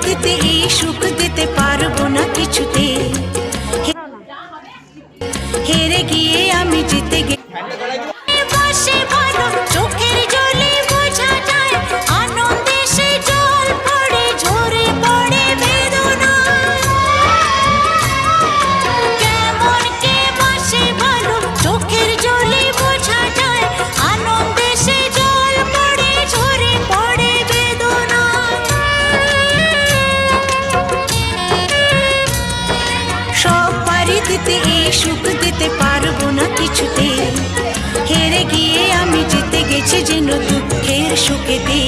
দিতে এই সুখ দিতে পারবো না কিছুতে। হেরে গিয়ে আমি জিতে গেছি। চোখের জলে বোঝা যায় আনন্দে সে জল পড়ে ঝরে পড়ে বেদনা। কেমন কে বাসে ভালো চোখের জলে বোঝা যায় আনন্দে সে জল পড়ে ঝরে পড়ে বেদনা। সব পারি দিতে এই সুখ দিতে পারবো না কিছুতে। হেরে গিয়ে আমি জিতে গেছি যেন দুঃখের সুখেতে।